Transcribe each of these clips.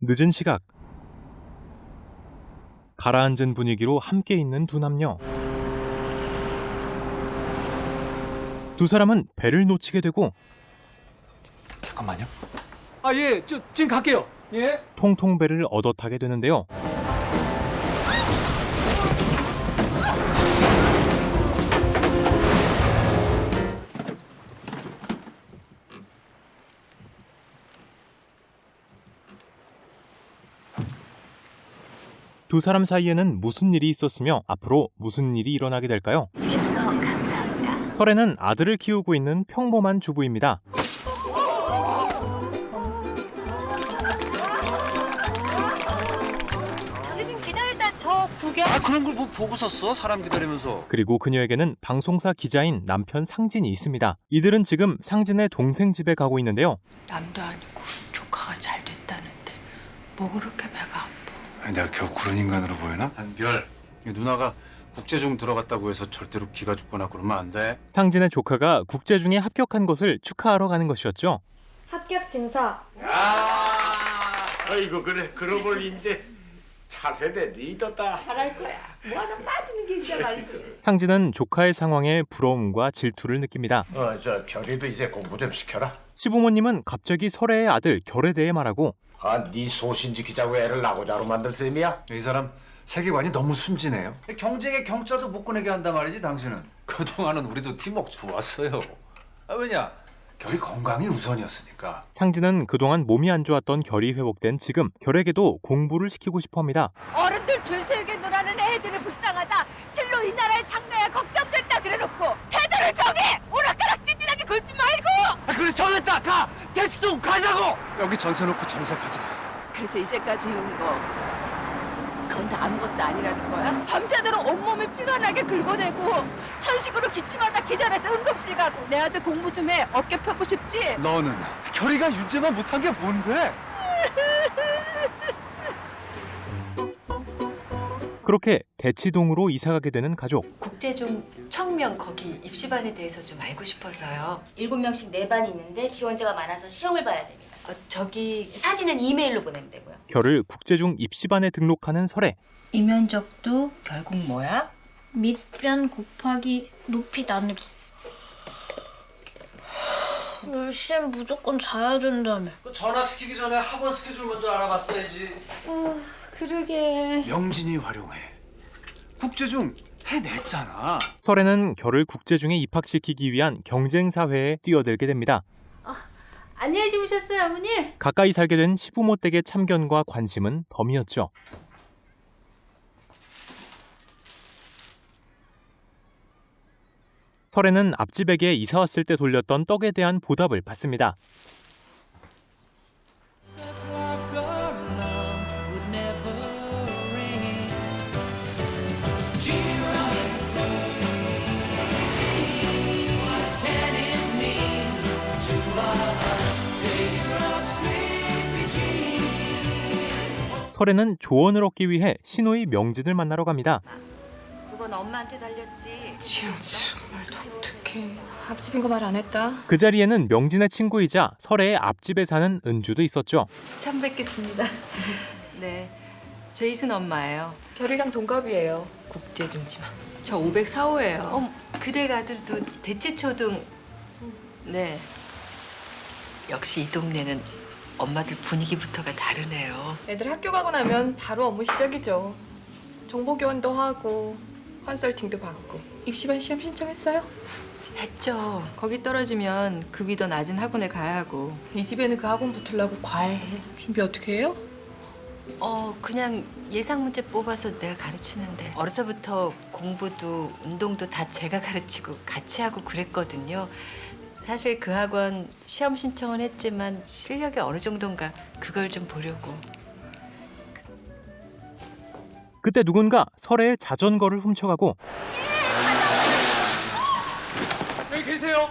늦은 시각. 가라앉은 분위기로 함께 있는 두 남녀. 두 사람은 배를 놓치게 되고 잠깐만요. 예, 저 지금 갈게요. 예. 통통 배를 얻어 타게 되는데요. 두 사람 사이에는 무슨 일이 있었으며 앞으로 무슨 일이 일어나게 될까요? 설애는 아들을 키우고 있는 평범한 주부입니다. 당신 기다렸다 저 구경. 그런 걸 뭐 보고 섰어? 사람 기다리면서. 그리고 그녀에게는 방송사 기자인 남편 상진이 있습니다. 이들은 지금 상진의 동생 집에 가고 있는데요. 남도 아니고 조카가 잘 됐다는데 뭐 그렇게 배가 안 부? 내가 겨우 그런 인간으로 보이나? 한별, 누나가 국제중 들어갔다고 해서 절대로 기가 죽거나 그러면 안 돼. 상진의 조카가 국제중에 합격한 것을 축하하러 가는 것이었죠. 합격 증서. 아이고 그래 그러고 이제 차세대 리더다. 잘할 거야. 뭐 하나 빠지는 게 있어 말이지. 상진은 조카의 상황에 부러움과 질투를 느낍니다. 저 결이도 이제 공부 좀 시켜라. 시부모님은 갑자기 설애의 아들 결에 대해 말하고 네 소신 지키자고 애를 나고자로 만들 셈이야? 이 사람 세계관이 너무 순진해요. 경쟁에 경자도 못 꺼내게 한단 말이지 당신은. 그동안은 우리도 팀워크 좋았어요. 왜냐? 결이 건강이 우선이었으니까. 상진은 그동안 몸이 안 좋았던 결이 회복된 지금 결에게도 공부를 시키고 싶어합니다. 어른들 줄 세우게 놀아는 애들이 불쌍하다. 실로 이 나라의 장래가 걱정된다 그래놓고 태도를 정해. 오락가락 찌질하게 굴지 말고. 그래 정했다. 가. 대치동 가자고. 여기 전세 놓고 전세 가자. 그래서 이제까지 해온 거 그건 다 아무것도 아니라는 거야? 밤새도록 온몸을 피곤하게 긁어내고 천식으로 기침하다 기절해서 응급실 가고 내 아들 공부 좀 해. 어깨 펴고 싶지? 너는 결이가 윤재만 못한 게 뭔데? 그렇게 대치동으로 이사가게 되는 가족. 국제중 청명 거기 입시반에 대해서 좀 알고 싶어서요. 7명씩 4반이 있는데 지원자가 많아서 시험을 봐야 됩니다. 저기 사진은 이메일로 보내면 되고요. 결을 국제중 입시반에 등록하는 설애. 이 면적도 결국 뭐야? 밑변 곱하기 높이 나누기. 10시엔 무조건 자야 된다며. 전학시키기 전에 학원 스케줄 먼저 알아봤어야지. 그러게. 명진이 활용해. 국제중 해냈잖아. 설애는 결을 국제중에 입학시키기 위한 경쟁사회에 뛰어들게 됩니다. 안녕히 주무셨어요, 어머니? 가까이 살게 된 시부모 댁의 참견과 관심은 덤이었죠. 설애는 앞집에게 이사 왔을 때 돌렸던 떡에 대한 보답을 받습니다. 설애는 조언을 얻기 위해 시누이 명진을 만나러 갑니다. 그건 엄마한테 달렸지. 지금 정말 독특해. 앞집인 거 말 안 했다. 그 자리에는 명진의 친구이자 설애의 앞집에 사는 은주도 있었죠. 처음 뵙겠습니다. 네, 제이슨 엄마예요. 결이랑 동갑이에요. 국제중지만. 저 504호예요. 그댁 아들도 대치초등. 네, 역시 이 동네는 엄마들 분위기부터가 다르네요. 애들 학교 가고 나면 바로 업무 시작이죠. 정보 교환도 하고 컨설팅도 받고. 입시반 시험 신청했어요? 했죠. 거기 떨어지면 급이 더 낮은 학원을 가야 하고. 이 집에는 그 학원 붙으려고 과외해. 준비 어떻게 해요? 그냥 예상 문제 뽑아서 내가 가르치는데 어려서부터 공부도 운동도 다 제가 가르치고 같이 하고 그랬거든요. 사실 그 학원 시험 신청은 했지만 실력이 어느 정도인가 그걸 좀 보려고. 그때 누군가 설애의 자전거를 훔쳐가고 여기 계세요.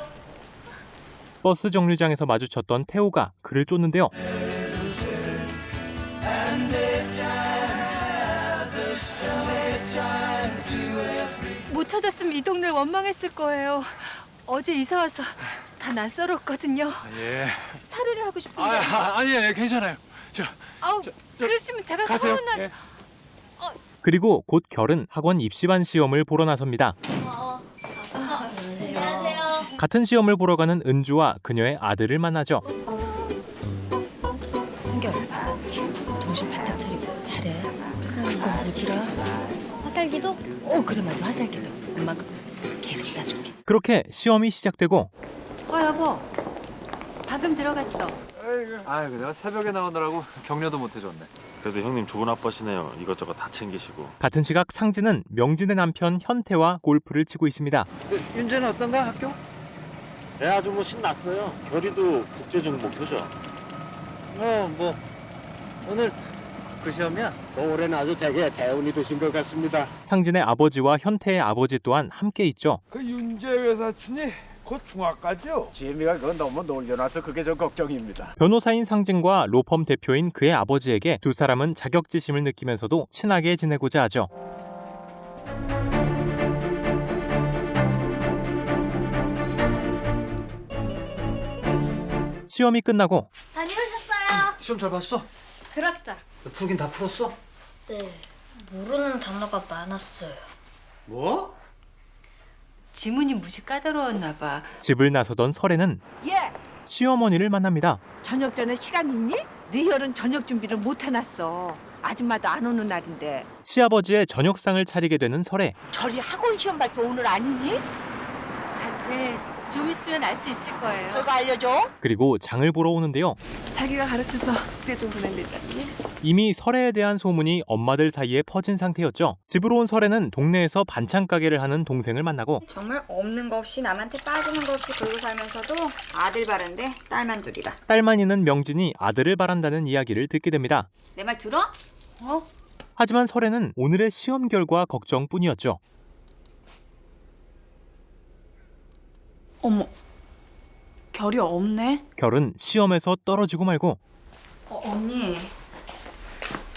버스 정류장에서 마주쳤던 태호가 그를 쫓는데요. 못 찾았으면 이 동네를 원망했을 거예요. 어제 이사 와서 다 낯설었거든요. 예. 살해를 하고 싶은데. 아니 괜찮아요. 아우, 그러시면 제가 가세요. 서운한... 예. 그리고 곧 결은 학원 입시반 시험을 보러 나섭니다. 안녕하세요. 같은 시험을 보러 가는 은주와 그녀의 아들을 만나죠. 한결, 정신 바짝 차리고 잘해. 그건 뭐더라? 화살기도? 그래 맞아, 화살기도. 엄마가 계속 싸줄게. 그렇게 시험이 시작되고 여보, 방금 들어갔어. 아이고 내가 새벽에 나오느라고 격려도 못 해줬네. 그래도 형님 좋은 아빠시네요. 이것저것 다 챙기시고. 같은 시각 상진은 명진의 남편 현태와 골프를 치고 있습니다. 윤재는 어떤가 학교? 네, 아주 뭐 신났어요. 결이도 국제적 목표죠. 뭐 오늘 그 시험이야? 올해는 아주 되게 대운이 드신 것 같습니다. 상진의 아버지와 현태의 아버지 또한 함께 있죠. 그 윤재 외사촌이 곧 중학가죠? 지혜미가 그건 너무 놀려놔서 그게 좀 걱정입니다. 변호사인 상진과 로펌 대표인 그의 아버지에게 두 사람은 자격지심을 느끼면서도 친하게 지내고자 하죠. 시험이 끝나고 다녀오셨어요? 시험 잘 봤어? 그렇죠. 풀긴 다 풀었어? 네. 모르는 단어가 많았어요. 뭐? 지문이 무지 까다로웠나 봐. 집을 나서던 설에는 예, 시어머니를 만납니다. 저녁 전에 시간 있니? 너희들은 저녁 준비를 못 해놨어. 아줌마도 안 오는 날인데. 시아버지의 저녁상을 차리게 되는 설에 저리 학원 시험 발표 오늘 아니니? 네, 좀 있으면 알 수 있을 거예요. 결과 알려줘. 그리고 장을 보러 오는데요. 자기가 가르쳐서 국제중 보낸대지 않니? 이미 설애에 대한 소문이 엄마들 사이에 퍼진 상태였죠. 집으로 온 설애는 동네에서 반찬 가게를 하는 동생을 만나고 정말 없는 거 없이 남한테 빠지는 거 없이 그러고 살면서도 아들 바른데 딸만 둘이라. 딸만 있는 명진이 아들을 바란다는 이야기를 듣게 됩니다. 내 말 들어? 하지만 설애는 오늘의 시험 결과 걱정뿐이었죠. 어머, 결이 없네? 결은 시험에서 떨어지고 말고 언니,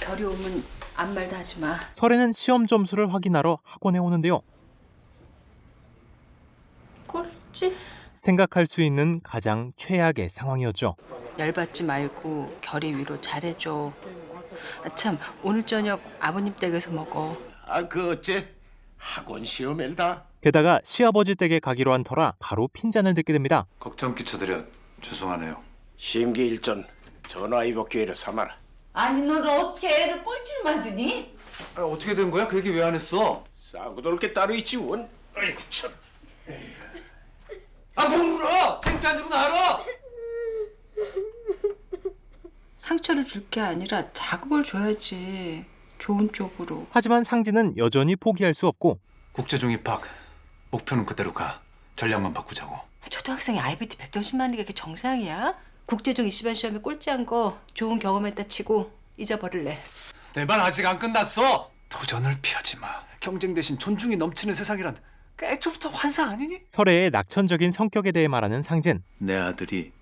결이 오면 아무 말도 하지 마. 설애는 시험 점수를 확인하러 학원에 오는데요. 꼴찌? 생각할 수 있는 가장 최악의 상황이었죠. 열받지 말고 결이 위로 잘해줘. 참, 오늘 저녁 아버님 댁에서 먹어. 그 어째 학원 시험일다. 게다가 시아버지 댁에 가기로 한 터라 바로 핀잔을 듣게 됩니다. 걱정 끼쳐드려 죄송하네요. 심기일전 전화위복 기회를 삼아라. 아니 너는 어떻게 애를 꼴찌를 만드니? 어떻게 된 거야? 그 얘기 왜 안 했어? 싸고 돌 게 따로 있지 원. 아이고 참. 뭘 울어! 창피한 줄은 알아! 상처를 줄 게 아니라 자극을 줘야지. 좋은 쪽으로. 하지만 상진은 여전히 포기할 수 없고 국제중 입학 목표는 그대로 가. 전략만 바꾸자고. 초등학생이 IBT 100점 만든 게 정상이야? 국제중 입시반 시험에 꼴찌한 거 좋은 경험했다 치고 잊어버릴래. 내 말 아직 안 끝났어. 도전을 피하지 마. 경쟁 대신 존중이 넘치는 세상이란 그 애초부터 환상 아니니? 설애의 낙천적인 성격에 대해 말하는 상진. 내 아들이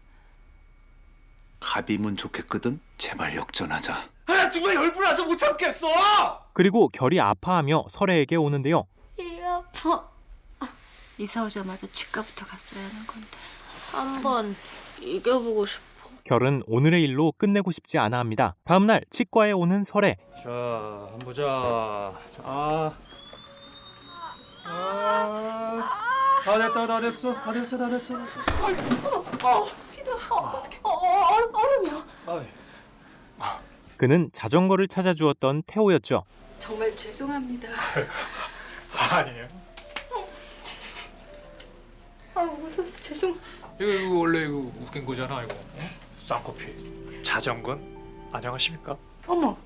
갑이면 좋겠거든. 제발 역전하자. 정말 열불나서 못 참겠어. 그리고 결이 아파하며 설애에게 오는데요. 이 아파. 이사 오자마자 치과부터 갔어야 하는 건데. 한번 이겨보고 싶어. 결은 오늘의 일로 끝내고 싶지 않아 합니다. 다음 날 치과에 오는 설애. 자, 한번 보자. 자, 다 됐다, 다 됐어. 다 됐어, 다 됐어. 얼음이야. 그는 자전거를 찾아주었던 태호였죠. 정말 죄송합니다. 아니에요. 웃어서 죄송. 이거 원래 이거 웃긴 거잖아, 이거. 쌍커피. 자전거? 안녕하십니까? 어머,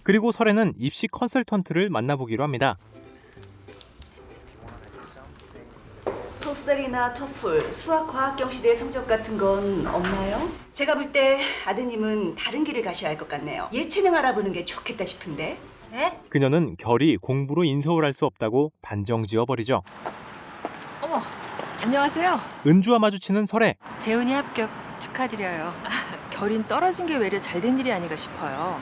그리고 설애는 입시 컨설턴트를 만나보기로 합니다. 토셀이나 터플, 수학, 과학 경시대 성적 같은 건 없나요? 제가 볼 때 아드님은 다른 길을 가셔야 할 것 같네요. 예체능 알아보는 게 좋겠다 싶은데. 네? 그녀는 결이 공부로 인서울 할 수 없다고 단정지어버리죠. 어머, 안녕하세요. 은주와 마주치는 설애. 재훈이 합격 축하드려요. 결인 떨어진 게 외려 잘된 일이 아닌가 싶어요.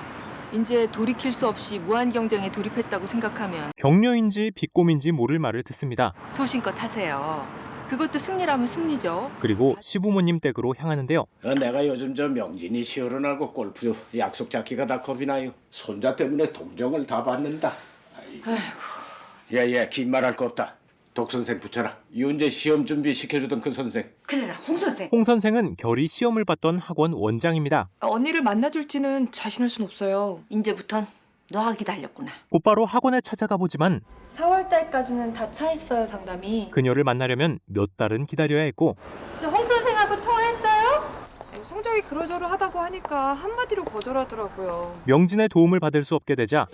이제 돌이킬 수 없이 무한 경쟁에 돌입했다고 생각하면 격려인지 비꼼인지 모를 말을 듣습니다. 소신껏 하세요. 그것도 승리라면 승리죠. 그리고 시부모님 댁으로 향하는데요. 내가 요즘 저 명진이 시어른하고 골프 약속 잡기가 다 겁이 나요. 손자 때문에 동정을 다 받는다. 아이고. 야야 긴 말할 거 없다. 독 선생 붙여라. 윤재 시험 준비 시켜주던 그 선생. 큰일 나, 홍 선생. 홍 선생은 결이 시험을 봤던 학원 원장입니다. 언니를 만나줄지는 자신할 순 없어요. 이제부턴 너가 기다렸구나. 곧바로 학원에 찾아가 보지만 4월 달까지는 다 차 있어요, 상담이. 그녀를 만나려면 몇 달은 기다려야 했고 저 홍 선생하고 통화했어요? 성적이 그러저러 하다고 하니까 한마디로 거절하더라고요. 명진의 도움을 받을 수 없게 되자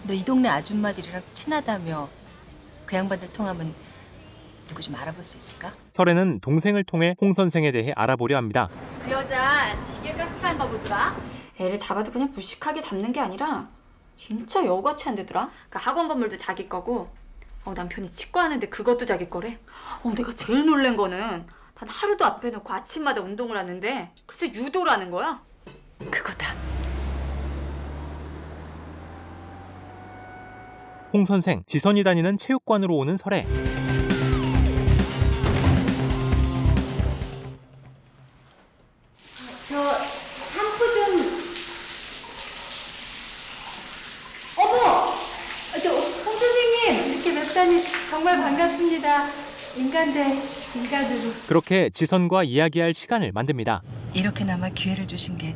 너 이 동네 아줌마들이랑 친하다며. 그 양반들 통하면 누구 좀 알아볼 수 있을까? 설애는 동생을 통해 홍 선생에 대해 알아보려 합니다. 그 여자 되게 까칠한가 보더라. 애를 잡아도 그냥 무식하게 잡는 게 아니라 진짜 여우같이 안 되더라. 그 학원 건물도 자기 거고 남편이 치과하는데 그것도 자기 거래. 내가 제일 놀란 거는 단 하루도 안 빼놓고 아침마다 운동을 하는데 글쎄 유도를 하는 거야. 그거다. 홍 선생, 지선이 다니는 체육관으로 오는 설애. 저 샴푸 좀. 어머, 저 홍 선생님 이렇게 뵙다니 정말 반갑습니다. 인간 대 인간으로. 그렇게 지선과 이야기할 시간을 만듭니다. 이렇게나마 기회를 주신 게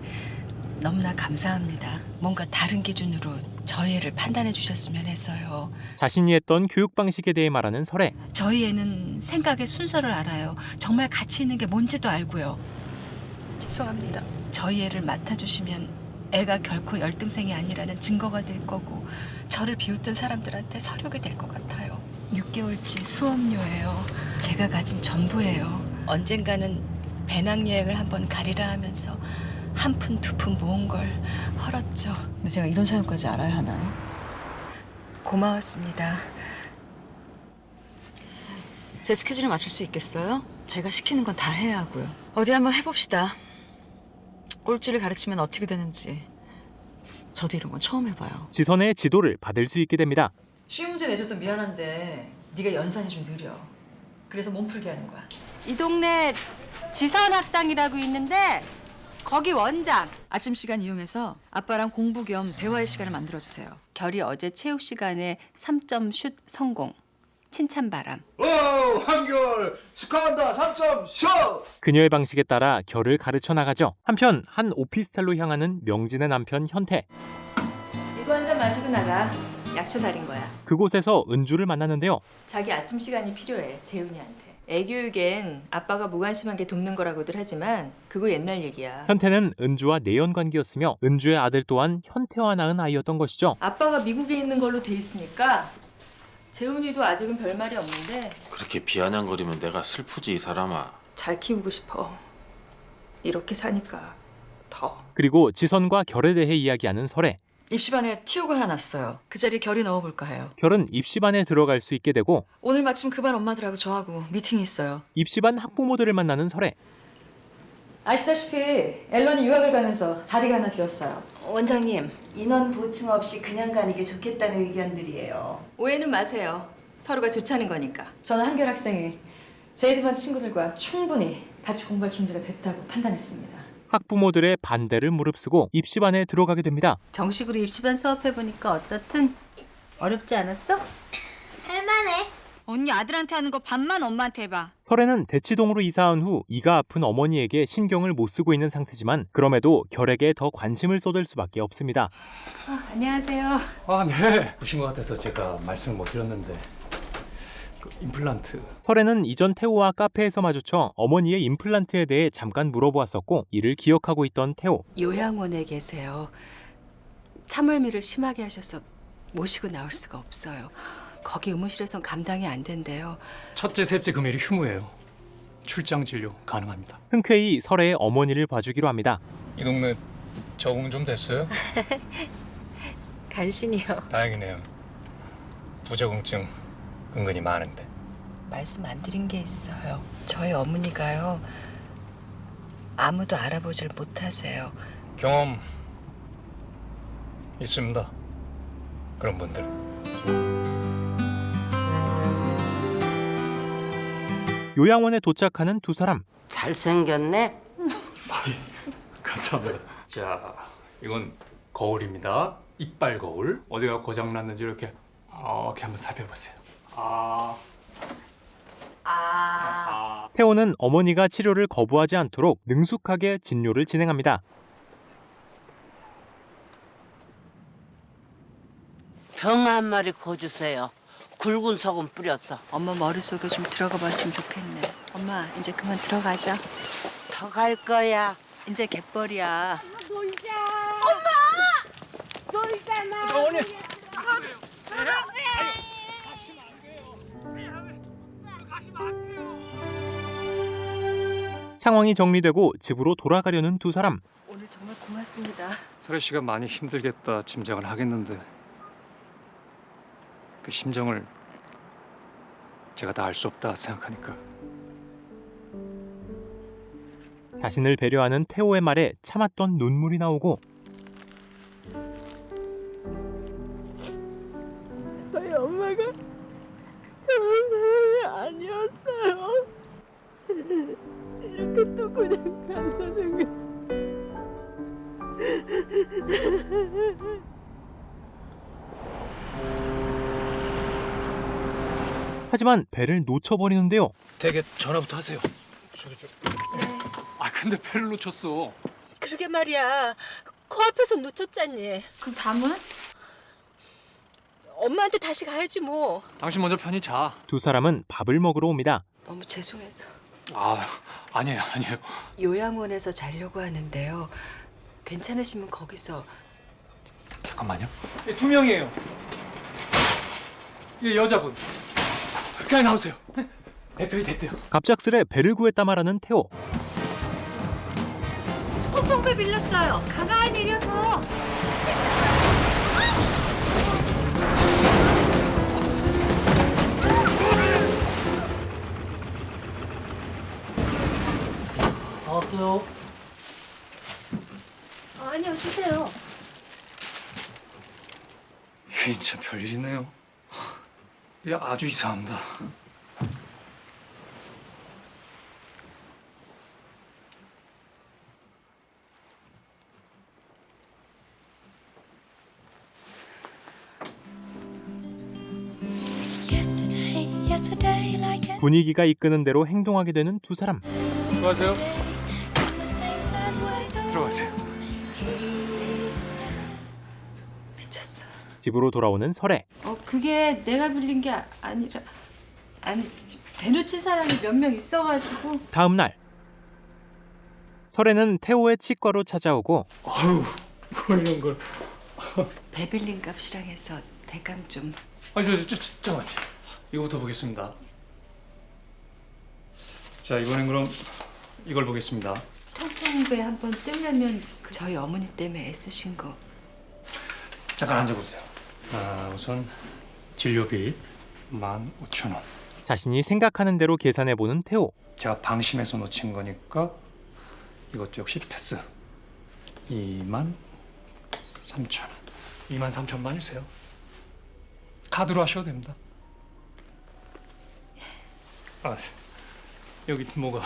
너무나 감사합니다. 뭔가 다른 기준으로 저희 애를 판단해 주셨으면 해서요. 자신이 했던 교육 방식에 대해 말하는 설애. 저희 애는 생각의 순서를 알아요. 정말 가치 있는 게 뭔지도 알고요. 죄송합니다. 저희 애를 맡아주시면 애가 결코 열등생이 아니라는 증거가 될 거고 저를 비웃던 사람들한테 서력이 될 것 같아요. 6개월치 수업료예요. 제가 가진 전부예요. 언젠가는 배낭여행을 한번 가리라 하면서 한 푼 두 푼 모은 걸 헐었죠. 근데 제가 이런 사연까지 알아야 하나요? 고마웠습니다. 제 스케줄에 맞출 수 있겠어요? 제가 시키는 건 다 해야 하고요. 어디 한번 해봅시다. 꼴찌를 가르치면 어떻게 되는지. 저도 이런 건 처음 해봐요. 지선의 지도를 받을 수 있게 됩니다. 쉬운 문제 내줘서 미안한데 네가 연산이 좀 느려. 그래서 몸풀기 하는 거야. 이 동네 지선학당이라고 있는데 거기 원장. 아침 시간 이용해서 아빠랑 공부 겸 대화의 시간을 만들어주세요. 결이 어제 체육 시간에 3점 슛 성공. 칭찬바람. 오 한결 축하한다 3점 슛. 그녀의 방식에 따라 결을 가르쳐 나가죠. 한편 한 오피스텔로 향하는 명진의 남편 현태. 이거 한 잔 마시고 나가. 약초 달인 거야. 그곳에서 은주를 만났는데요. 자기 아침 시간이 필요해, 재훈이한테. 애 교육엔 아빠가 무관심한 게 돕는 거라고들 하지만 그거 옛날 얘기야. 현태는 은주와 내연 관계였으며 은주의 아들 또한 현태와 낳은 아이였던 것이죠. 아빠가 미국에 있는 걸로 돼 있으니까 재훈이도 아직은 별말이 없는데 그렇게 비아냥거리면 내가 슬프지 이 사람아. 잘 키우고 싶어. 이렇게 사니까 더. 그리고 지선과 결에 대해 이야기하는 설애. 입시반에 TO가 하나 났어요. 그 자리에 결이 넣어볼까 해요. 결은 입시반에 들어갈 수 있게 되고 오늘 마침 그 반 엄마들하고 저하고 미팅이 있어요. 입시반 학부모들을 만나는 설애. 아시다시피 앨런이 유학을 가면서 자리가 하나 비었어요. 원장님, 인원 보충 없이 그냥 가는 게 좋겠다는 의견들이에요. 오해는 마세요. 서로가 좋자는 거니까. 저는 한결 학생이 제이드반 친구들과 충분히 같이 공부할 준비가 됐다고 판단했습니다. 학부모들의 반대를 무릅쓰고 입시반에 들어가게 됩니다. 정식으로 입시반 수업해보니까 어떻든 어렵지 않았어? 할만해. 언니 아들한테 하는 거 반만 엄마한테 해봐. 설애는 대치동으로 이사한 후 이가 아픈 어머니에게 신경을 못 쓰고 있는 상태지만 그럼에도 결에게 더 관심을 쏟을 수밖에 없습니다. 안녕하세요. 아, 네. 부신 것 같아서 제가 말씀을 못 드렸는데 그 임플란트. 설애는 이전 태호와 카페에서 마주쳐 어머니의 임플란트에 대해 잠깐 물어보았었고 이를 기억하고 있던 태호. 요양원에 계세요. 참을미를 심하게 하셔서 모시고 나올 수가 없어요. 거기 의무실에선 감당이 안 된대요. 첫째, 셋째 금요일이 휴무예요. 출장 진료 가능합니다. 흔쾌히 설애의 어머니를 봐주기로 합니다. 이 동네 적응 좀 됐어요? 간신히요. 다행이네요. 부적응증 은근히 많은데. 말씀 안 드린 게 있어요. 저희 어머니가요. 아무도 알아보질 못하세요. 경험 있습니다. 그런 분들. 요양원에 도착하는 두 사람. 잘생겼네. 감사합니다. 자, 이건 거울입니다. 이빨 거울. 어디가 고장 났는지 이렇게 한번 살펴보세요. 태호는 어머니가 치료를 거부하지 않도록 능숙하게 진료를 진행합니다. 병 한 마리 고주세요. 굵은 소금 뿌렸어. 엄마 머릿속에 좀 들어가 봤으면 좋겠네. 엄마, 이제 그만 들어가자. 더 갈 거야. 이제 갯벌이야. 상황이 정리되고 집으로 돌아가려는 두 사람. 오늘 정말 고맙습니다. 설혜 씨가 많이 힘들겠다 짐작을 하겠는데 그 심정을 제가 다 알 수 없다 생각하니까 자신을 배려하는 태호의 말에 참았던 눈물이 나오고 저희 엄마가 저런 사람이 아니었어요. 이렇게 또 그냥 간다는 게. 하지만 배를 놓쳐버리는데요. 댁에 전화부터 하세요. 근데 배를 놓쳤어. 그러게 말이야. 코앞에서 놓쳤잖니. 그럼 잠은? 엄마한테 다시 가야지 뭐. 당신 먼저 편히 자. 두 사람은 밥을 먹으러 옵니다. 너무 죄송해서. 아니에요. 요양원에서 자려고 하는데요. 괜찮으시면 거기서. 잠깐만요. 두 명이에요. 여자분. 그냥 나오세요. 배편이 됐대요. 갑작스레 배를 구했다 말하는 태호. 톡톡배 빌렸어요. 가까이 내려서. 어서. 아니요, 주세요. 참 별일이네요. 아주 이상합니다. 분위기가 이끄는 대로 행동하게 되는 두 사람. 수고하세요. 들어가세요. 미쳤어. 집으로 돌아오는 설혜. 그게 내가 빌린 게 아니라 배 놓친 사람이 몇 명 있어가지고. 다음 날 설혜는 태호의 치과로 찾아오고 뭐 이런 걸. 배 빌린 값이랑 해서 대강 좀. 잠깐만. 이거부터 보겠습니다. 자, 이번엔 그럼 이걸 보겠습니다. 통통배 한번 뜨려면 저희 어머니 때문에 애쓰신 거. 잠깐 앉아보세요. 우선 진료비 15,000원. 자신이 생각하는 대로 계산해보는 태호. 제가 방심해서 놓친 거니까 이것도 역시 패스. 23,000원. 23,000원 주세요. 카드로 하셔도 됩니다. 여기 뭐가?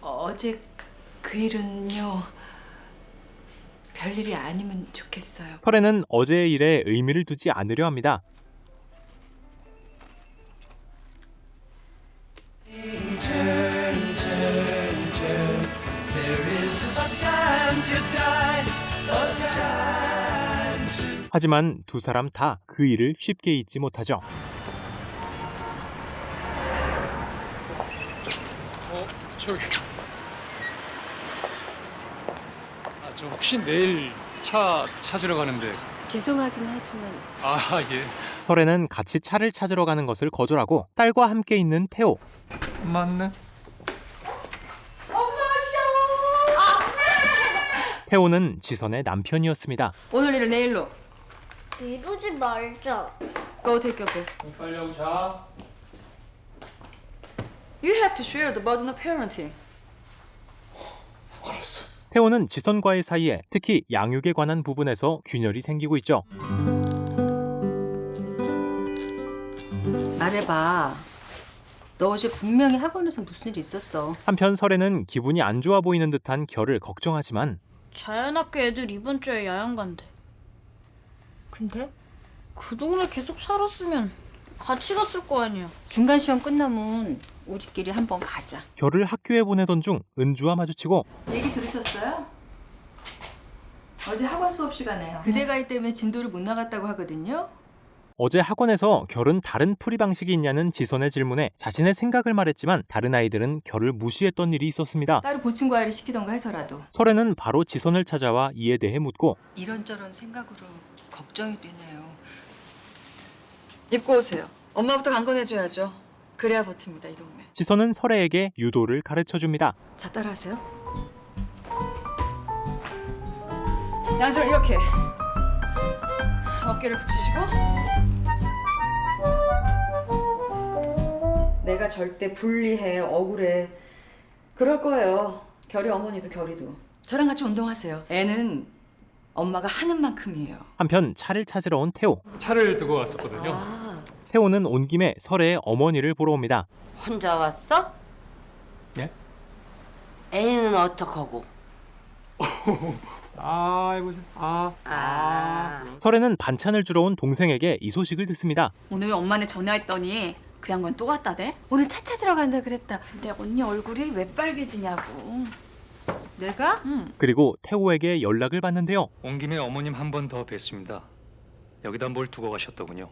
어제 그 일은요. 별일이 아니면 좋겠어요. 설혜는 어제의 일에 의미를 두지 않으려 합니다. 하지만 두 사람 다 그 일을 쉽게 잊지 못하죠. 저기. 저 혹시 내일 차 찾으러 가는데. 죄송하긴 하지만. 예. 설혜는 같이 차를 찾으러 가는 것을 거절하고 딸과 함께 있는 태호. 맞네. 태호는 지선의 남편이었습니다. 오늘 일을 내일로. 이러지 말자. Go take your book. 빨리 하고 자. You have to share the burden of parenting. 알았어. 태호는 지선과의 사이에 특히 양육에 관한 부분에서 균열이 생기고 있죠. 말해봐. 너 어제 분명히 학원에서 무슨 일 있었어. 한편 설에는 기분이 안 좋아 보이는 듯한 결을 걱정하지만 자연학교 애들 이번 주에 야영 간대. 근데? 그 동네 계속 살았으면 같이 갔을 거 아니야. 중간 시험 끝나면 우리끼리 한번 가자. 결을 학교에 보내던 중 은주와 마주치고 얘기 들으셨어요? 어제 학원 수업 시간에요. 그대 가이 때문에 진도를 못 나갔다고 하거든요. 어제 학원에서 결은 다른 풀이 방식이 있냐는 지선의 질문에 자신의 생각을 말했지만 다른 아이들은 결을 무시했던 일이 있었습니다. 따로 보충 과외를 시키던가 해서라도. 설에는 바로 지선을 찾아와 이에 대해 묻고 이런저런 생각으로 걱정이 되네요. 입고 오세요. 엄마부터 강건해줘야죠. 그래야 버팁니다, 이 동네. 지선은 설애에게 유도를 가르쳐줍니다. 자, 따라하세요. 양손을 이렇게. 어깨를 붙이시고. 내가 절대 불리해, 억울해. 그럴 거예요. 결이 어머니도 결이도. 저랑 같이 운동하세요. 애는 엄마가 하는 만큼이에요. 한편 차를 찾으러 온 태호. 차를 두고 왔었거든요. 태호는 온 김에 설애의 어머니를 보러 옵니다. 혼자 왔어? 네? 애는 어떡하고? 아이고, 설애는 반찬을 주러 온 동생에게 이 소식을 듣습니다. 오늘 엄마네 전화했더니 그 양반 또 왔다대? 오늘 차 찾으러 간다 그랬다. 근데 언니 얼굴이 왜 빨개지냐고. 내가? 응. 그리고 태호에게 연락을 받는데요. 온 김에 어머님 한 번 더 뵀습니다. 여기다 뭘 두고 가셨더군요.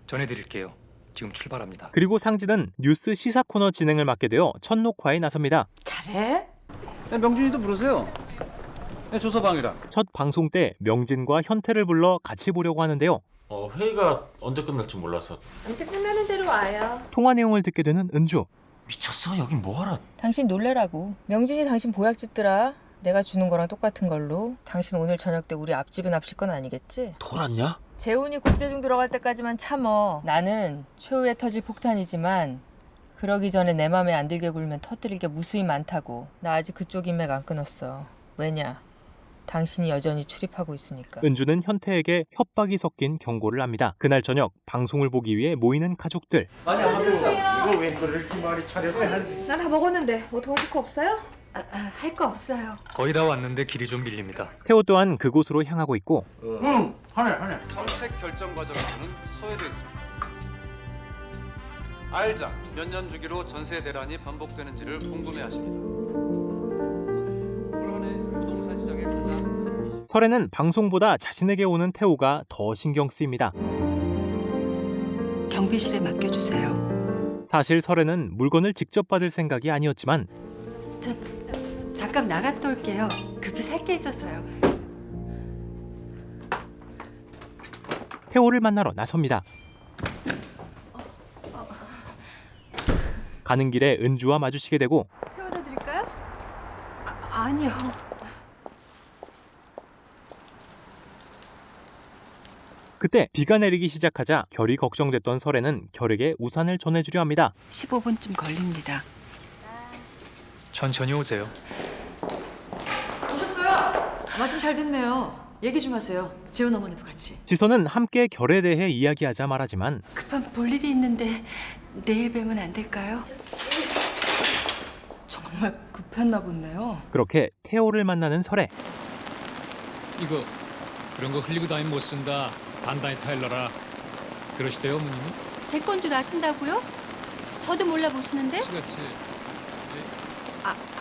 전해드릴게요. 지금 출발합니다. 그리고 상진은 뉴스 시사 코너 진행을 맡게 되어 첫 녹화에 나섭니다. 잘해? 명진이도 부르세요. 조서방이랑. 첫 방송 때 명진과 현태를 불러 같이 보려고 하는데요. 회의가 언제 끝날지 몰라서. 아무튼 끝나는 대로 와요. 통화 내용을 듣게 되는 은주. 미쳤어? 여긴 뭐하러? 당신 놀래라고. 명진이 당신 보약 짓더라. 내가 주는 거랑 똑같은 걸로. 당신 오늘 저녁 때 우리 앞집에 납실 건 아니겠지? 돌았냐? 재훈이 국제중 들어갈 때까지만 참어. 나는 최후의 터질 폭탄이지만 그러기 전에 내 맘에 안 들게 굴면 터뜨릴 게 무수히 많다고. 나 아직 그쪽 인맥 안 끊었어. 왜냐? 당신이 여전히 출입하고 있으니까. 은주는 현태에게 협박이 섞인 경고를 합니다. 그날 저녁 방송을 보기 위해 모이는 가족들. 많이 안 먹겠어. 이거 왜 이렇게 많이 차렸어? 난 다 먹었는데 뭐 도와줄 거 없어요? 할 거 없어요. 거의 다 왔는데 길이 좀 밀립니다. 태호 또한 그곳으로 향하고 있고 하네. 정책 결정 과정에서는 소외돼 있습니다. 알자 몇 년 주기로 전세 대란이 반복되는지를 궁금해하십니다. 올한해 부동산 시장의 가장 큰 이슈. 설에는 방송보다 자신에게 오는 태호가 더 신경 쓰입니다. 경비실에 맡겨주세요. 사실 설에는 물건을 직접 받을 생각이 아니었지만 저 잠깐 나갔다 올게요. 급히 살 게 있어서요. 태호를 만나러 나섭니다. 가는 길에 은주와 마주치게 되고 태워다 드릴까요? 아니요. 그때 비가 내리기 시작하자 결이 걱정됐던 설에는 결에게 우산을 전해주려 합니다. 15분쯤 걸립니다. 천천히 오세요. 오셨어요? 말씀 잘 듣네요. 얘기 좀 하세요. 재훈 어머니도 같이. 지선은 함께 결에 대해 이야기하자 말하지만 급한 볼 일이 있는데 내일 뵈면 안 될까요? 정말 급했나 보네요. 그렇게 태호를 만나는 설에 이거 그런 거 흘리고 다니면 못 쓴다. 단단히 타일러라. 그러시대요, 어머님이? 제 건 줄 아신다고요? 저도 몰라보시는데? 같이.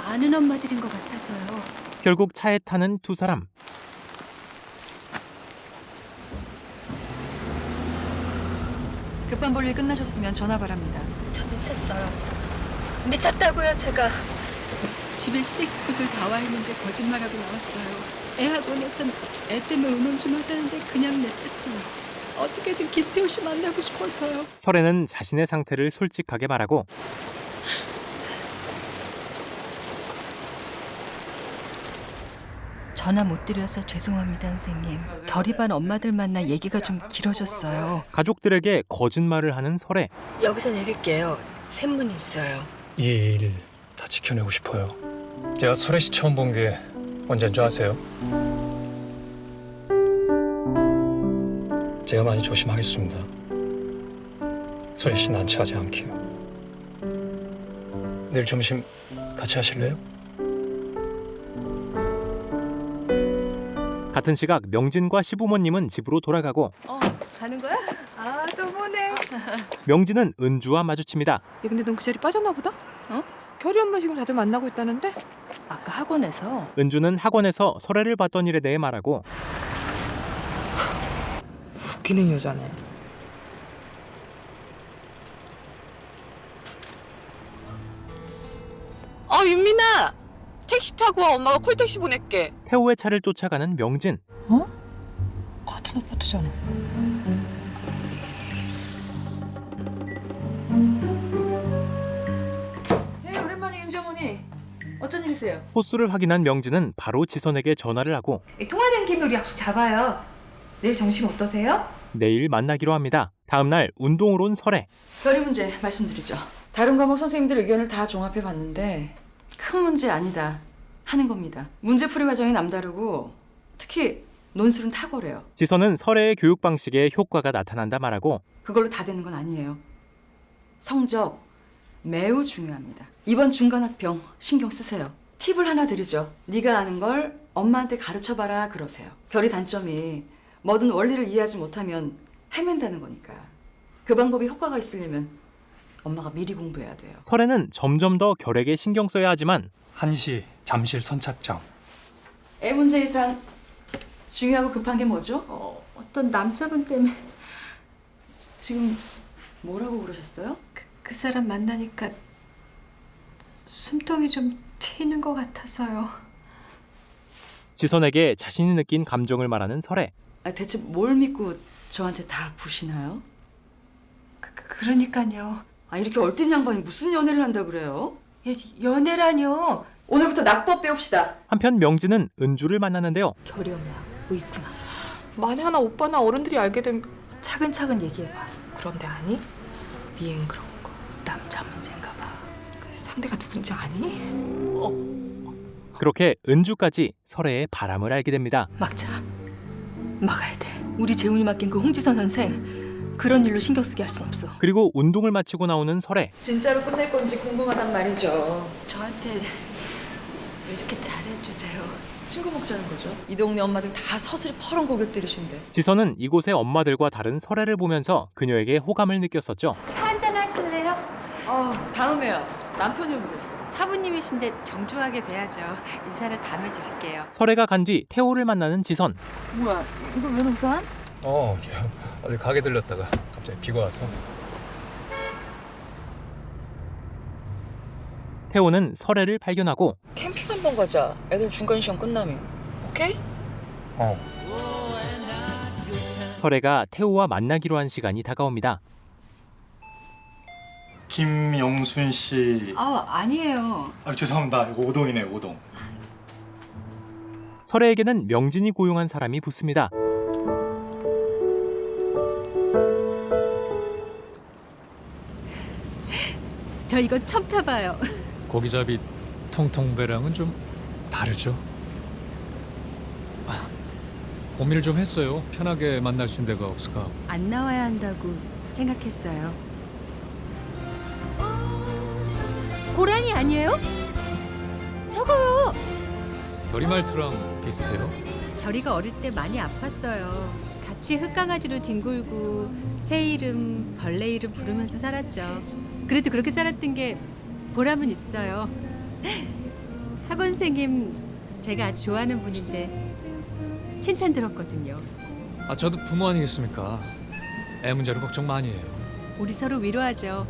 아는 엄마들인 것 같아서요. 결국 차에 타는 두 사람. 급한 볼일 끝나셨으면 전화 바랍니다. 저 미쳤어요. 미쳤다고요, 제가. 집에 시댁 식구들 다 와 있는데 거짓말하고 나왔어요. 애 학원에선 애 때문에 의논 좀 하자는데 그냥 냈댔어요. 어떻게든 김태호 씨 만나고 싶어서요. 설에는 자신의 상태를 솔직하게 말하고 전화 못 드려서 죄송합니다, 선생님. 결의반 엄마들 만나 얘기가 좀 길어졌어요. 가족들에게 거짓말을 하는 설에 여기서 내릴게요. 샘문 있어요. 이 일 다 지켜내고 싶어요. 제가 설혜 씨 처음 본 게 언제인 줄 아세요? 제가 많이 조심하겠습니다. 서리 씨 난처하지 않게. 내일 점심 같이 하실래요? 같은 시각 명진과 시부모님은 집으로 돌아가고 가는 거야? 아, 또 보네. 명진은 은주와 마주칩니다. 야, 근데 넌 그 자리 빠졌나 보다? 어? 결이 엄마 지금 다들 만나고 있다는데? 아까 학원에서. 은주는 학원에서 설애를 봤던 일에 대해 말하고 웃기는 여자네. 윤민아! 택시 타고 와. 엄마가 콜택시 보낼게. 태호의 차를 쫓아가는 명진. 같은 아파트잖아. 네, 오랜만에 윤지 어머니. 어쩐 일이세요? 호수를 확인한 명진은 바로 지선에게 전화를 하고 통화된 김에 우리 약속 잡아요. 내일 점심 어떠세요? 내일 만나기로 합니다. 다음 날 운동으로 온 설애. 결의 문제 말씀드리죠. 다른 과목 선생님들 의견을 다 종합해 봤는데 큰 문제 아니다 하는 겁니다. 문제 풀이 과정이 남다르고 특히 논술은 탁월해요. 지선은 설애의 교육 방식에 효과가 나타난다 말하고 그걸로 다 되는 건 아니에요. 성적 매우 중요합니다. 이번 중간학평 신경 쓰세요. 팁을 하나 드리죠. 네가 아는 걸 엄마한테 가르쳐봐라 그러세요. 결의 단점이 뭐든 원리를 이해하지 못하면 헤맨다는 거니까. 그 방법이 효과가 있으려면 엄마가 미리 공부해야 돼요. 설애는 점점 더 결에게 신경 써야 하지만 한시 잠실 선착장. 애 문제 이상 중요하고 급한 게 뭐죠? 어떤 남자분 때문에 지금 뭐라고 그러셨어요? 그 사람 만나니까 숨통이 좀 트이는 것 같아서요. 지선에게 자신이 느낀 감정을 말하는 설애. 대체 뭘 믿고 저한테 다 부시나요? 그러니까요. 이렇게 얼뜬 양반이 무슨 연애를 한다 그래요? 연애라뇨. 오늘부터 낙법 배웁시다. 한편 명진은 은주를 만났는데요. 결이 엄마, 뭐 있구나. 만에 하나 오빠나 어른들이 알게 되면 차근차근 얘기해봐. 그런데 아니? 미행 그런 거. 남자 문제인가 봐. 그 상대가 누군지 아니? 그렇게 은주까지 설애의 바람을 알게 됩니다. 막자. 막아야 돼. 우리 재훈이 맡긴 그 홍지선 선생 그런 일로 신경 쓰게 할 순 없어. 그리고 운동을 마치고 나오는 설애. 진짜로 끝낼 건지 궁금하단 말이죠. 저한테 왜 이렇게 잘해주세요. 친구 먹자는 거죠. 이 동네 엄마들 다 서슬이 퍼런 고객들이신데. 지선은 이곳의 엄마들과 다른 설애를 보면서 그녀에게 호감을 느꼈었죠. 차 한잔 하실래요? 다음에요. 남편이 오기로 했어. 사부님이신데 정중하게 뵈야죠. 인사를 담해주실게요. 설애가 간 뒤 태호를 만나는 지선. 뭐야, 이거 왜 우산? 어제 가게 들렸다가 갑자기 비가 와서. 태호는 설애를 발견하고 캠핑 한번 가자. 애들 중간 시험 끝나면. 오케이? 설애가 태호와 만나기로 한 시간이 다가옵니다. 김영순 씨. 아니에요. 죄송합니다. 이거 오동이네, 오동. 설애에게는 명진이 고용한 사람이 붙습니다. 저 이거 처음 타봐요. 고기잡이 통통배랑은 좀 다르죠. 고민을 좀 했어요. 편하게 만날 수 있는 데가 없을까 하고. 안 나와야 한다고 생각했어요. 고라니 아니에요? 저거요. 결이 말투랑 비슷해요. 결이가 어릴 때 많이 아팠어요. 같이 흙강아지로 뒹굴고 새 이름, 벌레 이름 부르면서 살았죠. 그래도 그렇게 살았던 게 보람은 있어요. 학원 선생님 제가 아주 좋아하는 분인데 칭찬 들었거든요. 저도 부모 아니겠습니까? 애 문제로 걱정 많이 해요. 우리 서로 위로하죠.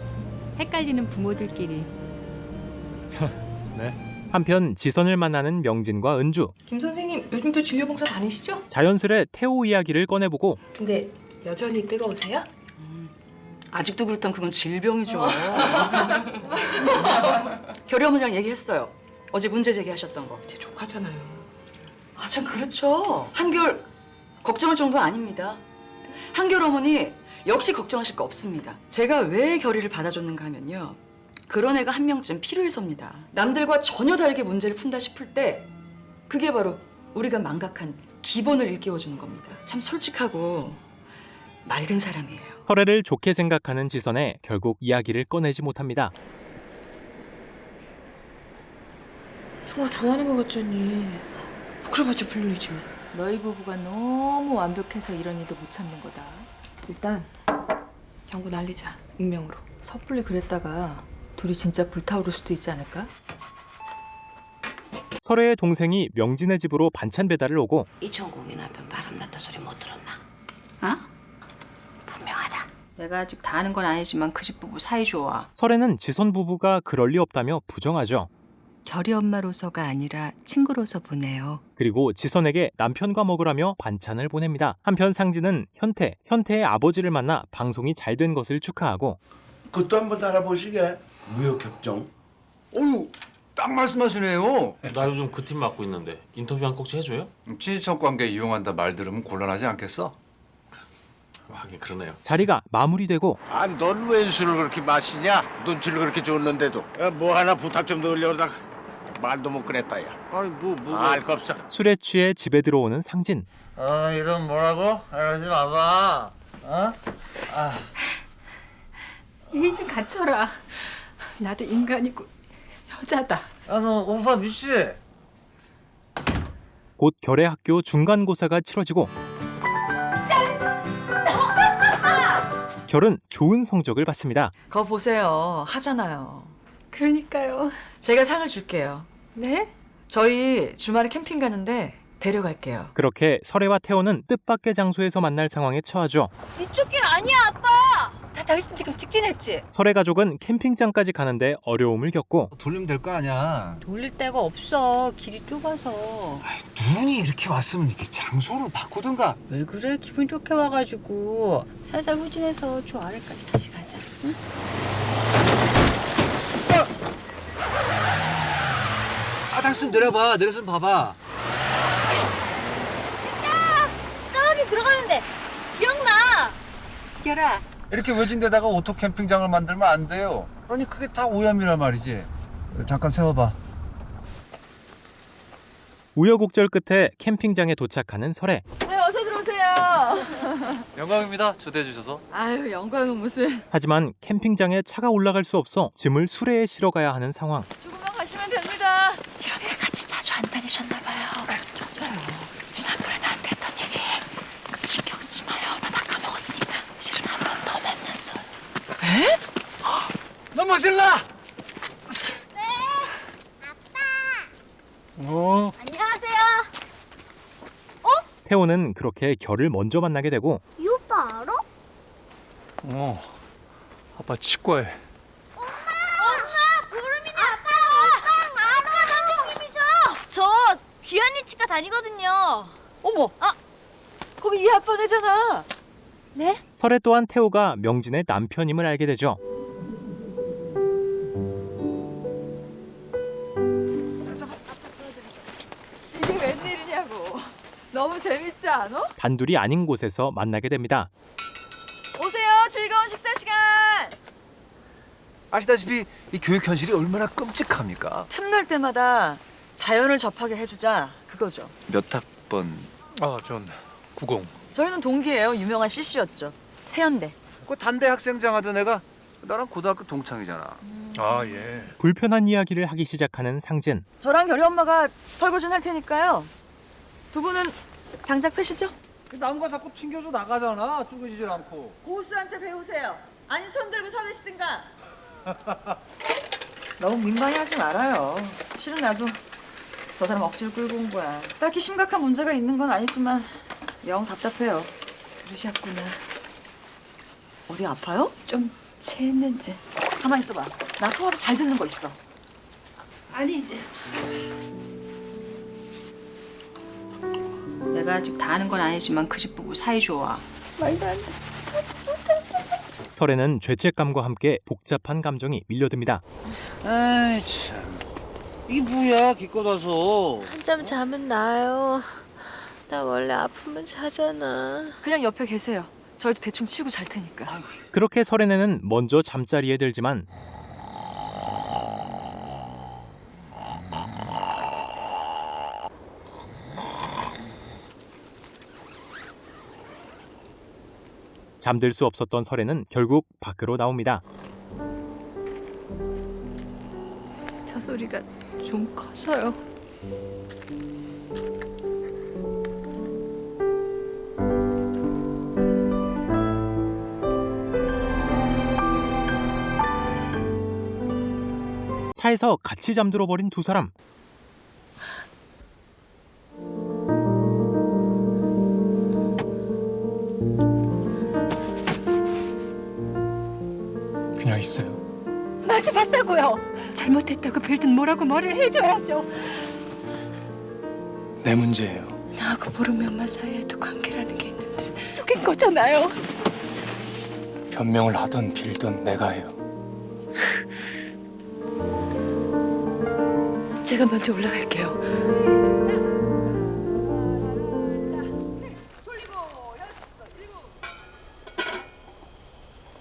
헷갈리는 부모들끼리. 네. 한편 지선을 만나는 명진과 은주. 김 선생님 요즘도 진료봉사 다니시죠? 자연스레 태호 이야기를 꺼내보고 근데 여전히 뜨거우세요? 아직도 그렇다면 그건 질병이죠. 결의 어머니랑 얘기했어요. 어제 문제 제기하셨던 거. 제 조카잖아요. 참 그렇죠. 한결 걱정할 정도는 아닙니다. 한결 어머니 역시 걱정하실 거 없습니다. 제가 왜 결의를 받아줬는가 하면요. 그런 애가 한 명쯤 필요해서입니다. 남들과 전혀 다르게 문제를 푼다 싶을 때 그게 바로 우리가 망각한 기본을 일깨워주는 겁니다. 참 솔직하고 맑은 사람이에요. 설애를 좋게 생각하는 지선에 결국 이야기를 꺼내지 못합니다. 정말 좋아하는 거 같잖니. 그래봤자 불륜이지만. 너희 부부가 너무 완벽해서 이런 일도 못 참는 거다. 일단 경고 날리자. 익명으로. 섣불리 그랬다가 둘이 진짜 불타오를 수도 있지 않을까? 설애의 동생이 명진의 집으로 반찬 배달을 오고 이천공이 남편 바람났다 소리 못 들었나? 분명하다. 내가 아직 다 아는 건 아니지만 그 집 부부 사이 좋아. 설애는 지선 부부가 그럴 리 없다며 부정하죠. 결이 엄마로서가 아니라 친구로서 보내요. 그리고 지선에게 남편과 먹으라며 반찬을 보냅니다. 한편 상진은 현태의 아버지를 만나 방송이 잘 된 것을 축하하고 그것도 한번 알아보시게. 무역협정. 어유, 딱 말씀하시네요. 나 요즘 그 팀 맡고 있는데 인터뷰 한 꼭지 해줘요? 친인척 관계 이용한다 말 들으면 곤란하지 않겠어? 하긴 그러네요. 자리가 마무리되고 넌 왜 술을 그렇게 마시냐? 눈치를 그렇게 줬는데도. 뭐 하나 부탁 좀 넣으려다가 말도 못 꺼냈다 야. 아니 알 거 없어. 술에 취해 집에 들어오는 상진. 이런 뭐라고? 이러지 마봐. 예의 좀 갖춰라. 나도 인간이고 여자다. 너 오빠 미치? 곧 결의 학교 중간고사가 치러지고 결은 좋은 성적을 받습니다. 거 보세요. 하잖아요. 그러니까요. 제가 상을 줄게요. 네? 저희 주말에 캠핑 가는데 데려갈게요. 그렇게 설애와 태호는 뜻밖의 장소에서 만날 상황에 처하죠. 이쪽 길 아니야, 아빠. 다 당신 지금 직진했지? 설애 가족은 캠핑장까지 가는데 어려움을 겪고 돌리면 될 거 아니야. 돌릴 데가 없어. 길이 좁아서. 눈이 이렇게 왔으면 이렇게 장소를 바꾸든가. 왜 그래? 기분 좋게 와가지고 살살 후진해서 저 아래까지 다시 가자. 응? 당신 내려봐. 내려서 봐봐. 저기 들어가는데 기억나? 지결아. 이렇게 외진 데다가 오토 캠핑장을 만들면 안 돼요. 아니 그게 다 오염이란 말이지. 잠깐 세워봐. 우여곡절 끝에 캠핑장에 도착하는 설애. 네, 어서 들어오세요. 영광입니다. 초대해 주셔서. 아유, 영광은 무슨. 하지만 캠핑장에 차가 올라갈 수 없어 짐을 수레에 실어 가야 하는 상황. 조금만 가시면 됩니다. 이렇게 같이 자주 안 다니셨나 봐요. 정말요. 지난번에 나한테 했던 얘기 신경 쓰지 마요. 나 다 까먹었으니까. 실은 한 번 더 만났어요. 에? 너무 질라. 안녕하세요. 태호는 그렇게 결을 먼저 만나게 되고 이 오빠 알아? 아빠 치과에. 엄마, 구름이네 아빠랑 알아 선생님이셔. 저 귀한이 치과 다니거든요. 어머, 거기 이 아빠네잖아. 네? 설애 또한 태호가 명진의 남편임을 알게 되죠. 이게 웬일이냐고. 너무 재밌지 않아? 단둘이 아닌 곳에서 만나게 됩니다. 오세요. 즐거운 식사 시간. 아시다시피 이 교육 현실이 얼마나 끔찍합니까? 틈날 때마다 자연을 접하게 해주자. 그거죠. 몇 학번? 전 90. 저희는 동기예요. 유명한 CC였죠. 세연대. 그 단대 학생장 하던 애가 나랑 고등학교 동창이잖아. 예. 불편한 이야기를 하기 시작하는 상진. 저랑 결이 엄마가 설거지는 할 테니까요. 두 분은 장작 패시죠? 나무가 자꾸 튕겨져 나가잖아. 쪼개지질 않고. 고수한테 배우세요. 아니면 손 들고 서 계시든가. 너무 민망해 하지 말아요. 실은 나도 저 사람 억지로 끌고 온 거야. 딱히 심각한 문제가 있는 건 아니지만 영 답답해요. 그러셨구나. 어디 아파요? 좀 체했는지. 가만 있어봐. 나 소화제 잘 듣는 거 있어. 아니. 내가 아직 다 아는 건 아니지만 그 집 부부 사이 좋아. 말도 안 돼. 설애는 죄책감과 함께 복잡한 감정이 밀려듭니다. 아이 참. 이게 뭐야 기껏 와서. 한잠 자면 나요. 나 원래 아프면 자잖아. 그냥 옆에 계세요. 저희도 대충 치우고 잘 테니까. 그렇게 설애는 먼저 잠자리에 들지만 잠들 수 없었던 설애는 결국 밖으로 나옵니다. 저 소리가 좀 커서요. 차에서 같이 잠들어 버린 두 사람. 그냥 있어요. 마주 봤다고요. 잘못했다고 빌든 뭐라고 뭐를 해줘야죠. 내 문제예요. 나하고 보름이 엄마 사이에도 관계라는 게 있는데 속인 거잖아요. 변명을 하던 빌던 내가 해요. 제가 먼저 올라갈게요.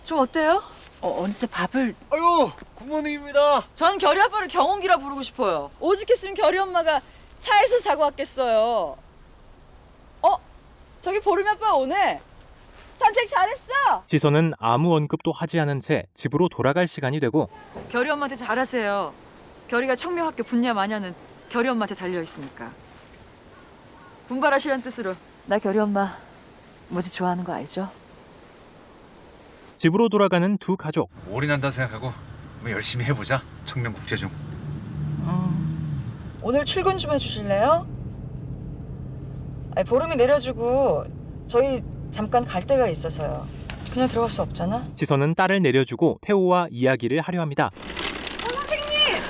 좀 어때요? 어느새 밥을... 아유, 굿모닝입니다. 전 결이 아빠를 경운기라 부르고 싶어요. 오죽했으면 결이 엄마가 차에서 자고 왔겠어요. 저기 보름이 아빠 오네. 산책 잘했어. 지선은 아무 언급도 하지 않은 채 집으로 돌아갈 시간이 되고 결이 엄마한테 잘하세요. 결이가 청명학교 분야 마녀는 결이 엄마한테 달려있으니까. 분발하시란 뜻으로. 나 결이 엄마 뭐지 좋아하는 거 알죠? 집으로 돌아가는 두 가족. 올인한다 생각하고 뭐 열심히 해보자. 청명국제중. 오늘 출근 좀 해주실래요? 아니, 보름이 내려주고 저희 잠깐 갈 데가 있어서요. 그냥 들어갈 수 없잖아. 지선은 딸을 내려주고 태호와 이야기를 하려 합니다. 선생님!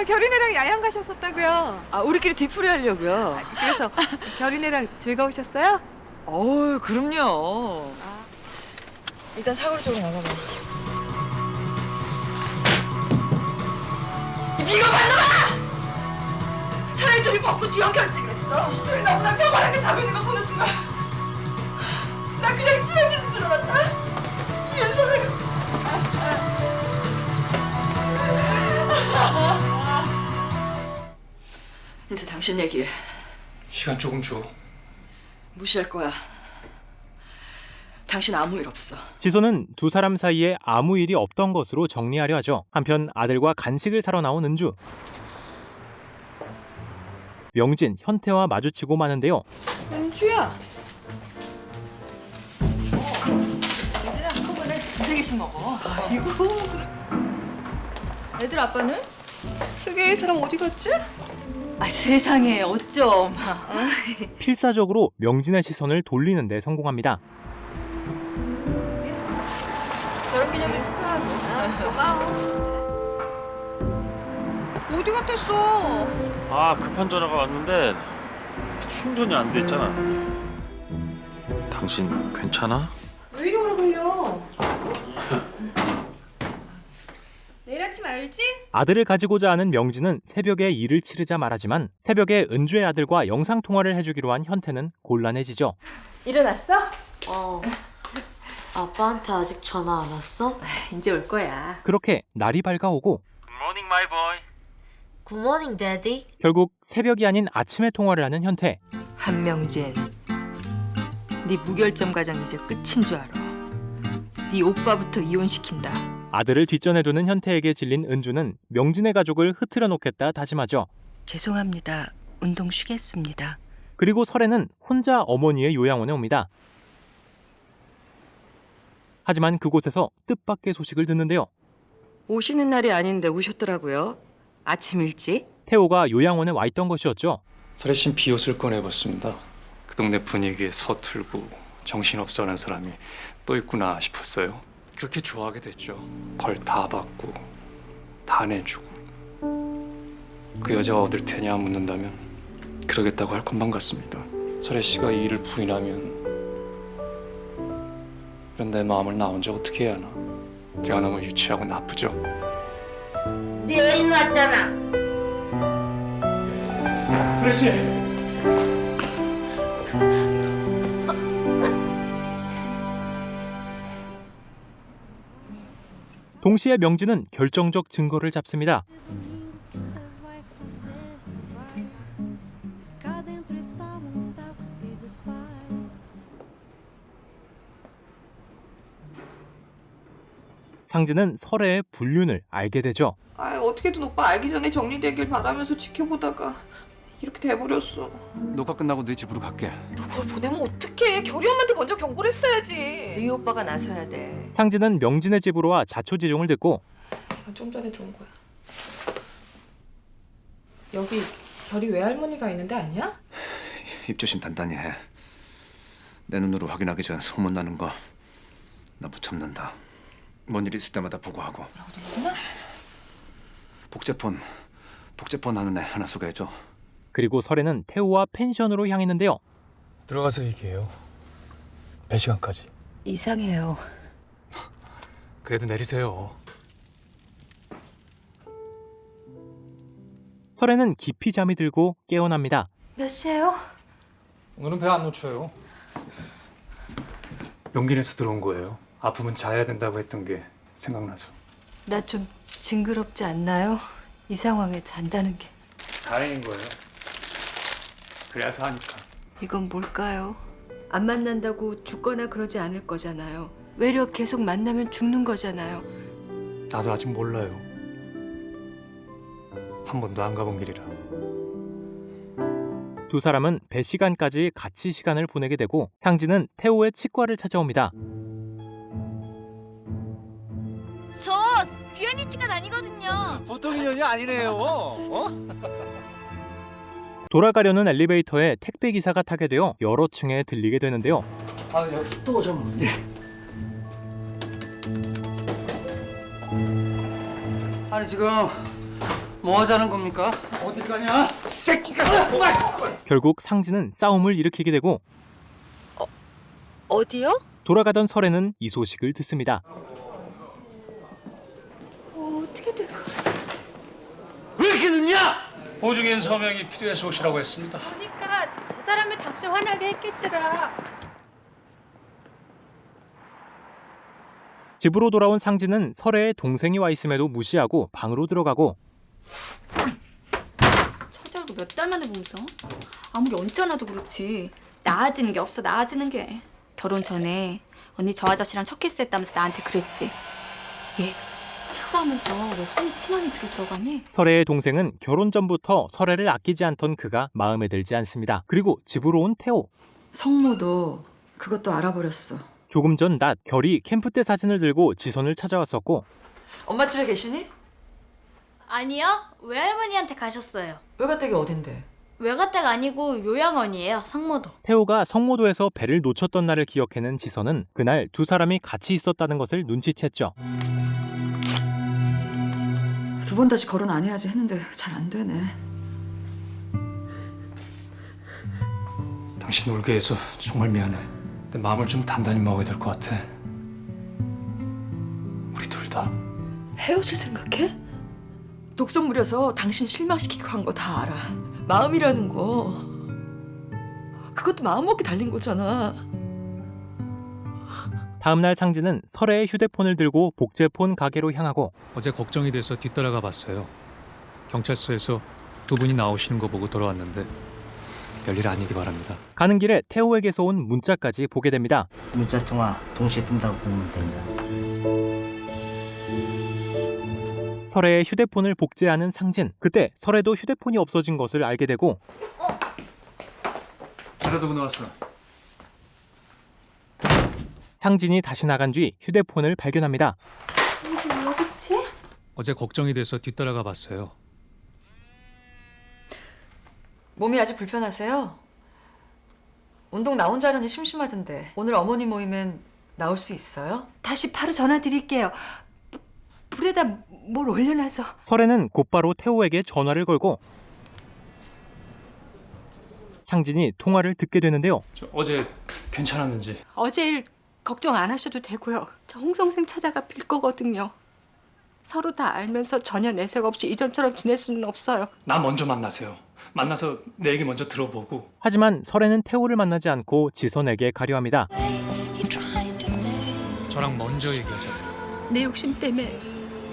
결이네랑 야영 가셨었다고요. 우리끼리 뒤풀이 하려고요. 그래서 결이네랑 즐거우셨어요? 그럼요. 일단 사거리 쪽으로 나가봐. 이거 봤나봐! 차라리 둘이 벗고 뒤엉켜지 그랬어. 둘이 너무나 뼈바닥에 잡혀 있는 거 보는 순간 나 그냥 쓰러지는 줄 알았다. 윤서를. 이제 당신 얘기해. 시간 조금 줘. 무시할 거야. 당신 아무 일 없어. 지선은 두 사람 사이에 아무 일이 없던 것으로 정리하려 하죠. 한편 아들과 간식을 사러 나온 은주. 명진, 현태와 마주치고 마는데요. 은주야. 이제는 한꺼번에 두세 개씩 먹어. 아이고. 애들 아빠는? 그게 사람 어디 갔지? 세상에 어쩜. 필사적으로 명진의 시선을 돌리는 데 성공합니다. 결혼기념일 축하하고. 고마워. 어디 갔댔어? 급한 전화가 왔는데 충전이 안 됐잖아. 당신 괜찮아? 왜 이리 오래 걸려? 내일 아침 알지? 아들을 가지고자 하는 명진은 새벽에 일을 치르자 말하지만 새벽에 은주의 아들과 영상통화를 해주기로 한 현태는 곤란해지죠. 일어났어? 아빠한테 아직 전화 안 왔어? 이제 올 거야. 그렇게 날이 밝아오고 굿모닝 마이 보이. 굿모닝 데디. 결국 새벽이 아닌 아침에 통화를 하는 현태. 한명진, 네 무결점 과정 이제 끝인 줄 알아. 네 오빠부터 이혼시킨다. 아들을 뒷전에 두는 현태에게 질린 은주는 명진의 가족을 흐트려 놓겠다 다짐하죠. 죄송합니다. 운동 쉬겠습니다. 그리고 설에는 혼자 어머니의 요양원에 옵니다. 하지만 그곳에서 뜻밖의 소식을 듣는데요. 오시는 날이 아닌데 오셨더라고요. 아침 일찍. 태호가 요양원에 와 있던 것이었죠. 설혜 씨는 비옷을 꺼내봤습니다. 그 동네 분위기에 서툴고 정신없어하는 사람이 또 있구나 싶었어요. 그렇게 좋아하게 됐죠. 벌 다 받고 다 내주고. 그 여자가 얻을 테냐 묻는다면 그러겠다고 할 것만 같습니다. 설혜 씨가 이 일을 부인하면 이런 내 마음을 나 혼자 어떻게 해야 하나. 제가 너무 유치하고 나쁘죠. 네 애인 왔잖아. 설혜 씨. 동시에 명진은 결정적 증거를 잡습니다. 상진은 설애의 불륜을 알게 되죠. 아, 어떻게든 오빠 알기 전에 정리되길 바라면서 지켜보다가 이렇게 돼버렸어. 녹화 끝나고 네 집으로 갈게. 너 그걸 보내면 어떡해? 결이 엄마한테 먼저 경고를 했어야지. 네 오빠가 나서야 돼. 상진은 명진의 집으로 와 자초지종을 듣고 이건 좀 전에 들어온 거야. 여기 결이 외할머니가 있는데 아니야? 입조심 단단히 해. 내 눈으로 확인하기 전 소문나는 거 나 못 참는다. 뭔 일 있을 때마다 보고하고. 복제폰 하는 애 하나 소개해줘. 그리고 설애는 태호와 펜션으로 향했는데요. 들어가서 얘기해요. 몇 시간까지? 이상해요. 그래도 내리세요. 설애는 깊이 잠이 들고 깨어납니다. 몇 시예요? 오늘은 배 안 놓쳐요. 용기 내서 들어온 거예요. 아프면 자야 된다고 했던 게 생각나서. 나 좀 징그럽지 않나요? 이 상황에 잔다는 게. 다행인 거예요. 그래서 하니까. 이건 뭘까요? 안 만난다고 죽거나 그러지 않을 거잖아요. 외려 계속 만나면 죽는 거잖아요. 나도 아직 몰라요. 한 번도 안 가본 길이라. 두 사람은 배 시간까지 같이 시간을 보내게 되고 상진은 태호의 치과를 찾아옵니다. 저 귀현이 치과 다니거든요. 보통 인연이 아니네요. 돌아가려는 엘리베이터에 택배 기사가 타게 되어 여러 층에 들리게 되는데요. 아, 여기 또 좀. 예. 아니 지금 뭐 하자는 겁니까? 어딜 가냐? 새끼가! 결국 상진은 싸움을 일으키게 되고 어디요? 돌아가던 설애는 이 소식을 듣습니다. 어떻게 된 거야? 왜 이렇게 늦냐? 보증인 서명이 필요해서 오시라고 했습니다. 그러니까 저 사람이 당신 화나게 했겠더라. 집으로 돌아온 상진은 설애의 동생이 와 있음에도 무시하고 방으로 들어가고 처자고 몇 달 만에 보면서 아무리 언짢아도 그렇지 나아지는 게 없어. 나아지는 게. 결혼 전에 언니 저 아저씨랑 첫 키스했다면서 나한테 그랬지. 얘 키스하면서 왜 손이 치마 밑으로 들어가니? 설애의 동생은 결혼 전부터 설애를 아끼지 않던 그가 마음에 들지 않습니다. 그리고 집으로 온 태호. 성모도 그것도 알아버렸어. 조금 전 낮 결이 캠프 때 사진을 들고 지선을 찾아왔었고 엄마 집에 계시니? 아니요. 외할머니한테 가셨어요. 외가댁이 어딘데? 외가댁 아니고 요양원이에요. 상모도. 태호가 성모도에서 배를 놓쳤던 날을 기억해낸 지선은 그날 두 사람이 같이 있었다는 것을 눈치챘죠. 두 번 다시 결혼 안 해야지 했는데 잘 안 되네. 당신 울게 해서 정말 미안해. 내 마음을 좀 단단히 먹어야 될 것 같아. 우리 둘 다. 헤어질 생각해? 독선 무려서 당신 실망시키고 한 거 다 알아. 마음이라는 거 그것도 마음먹기 달린 거잖아. 다음날 상진은 설애의 휴대폰을 들고 복제폰 가게로 향하고 어제 걱정이 돼서 뒤따라가 봤어요. 경찰서에서 두 분이 나오시는 거 보고 돌아왔는데 별일 아니기 바랍니다. 가는 길에 태호에게서 온 문자까지 보게 됩니다. 문자 통화 동시에 뜬다고 보면 된다. 설애의 휴대폰을 복제하는 상진. 그때 설애도 휴대폰이 없어진 것을 알게 되고 그래도 나왔어. 상진이 다시 나간 뒤 휴대폰을 발견합니다. 이게 왜 여기 있지? 어제 걱정이 돼서 뒤따라가 봤어요. 몸이 아직 불편하세요? 운동 나 혼자 하려니 심심하던데 오늘 어머니 모임엔 나올 수 있어요? 다시 바로 전화 드릴게요. 불에다 뭘 올려놔서. 설애는 곧바로 태호에게 전화를 걸고 상진이 통화를 듣게 되는데요. 어제 괜찮았는지. 어제 일 걱정 안 하셔도 되고요. 저 홍성생 찾아가 빌 거거든요. 서로 다 알면서 전혀 내색 없이 이전처럼 지낼 수는 없어요. 나 먼저 만나세요. 만나서 내 얘기 먼저 들어보고. 하지만 설애는 태호를 만나지 않고 지선에게 가려 합니다. 저랑 먼저 얘기하자고요. 내 욕심 때문에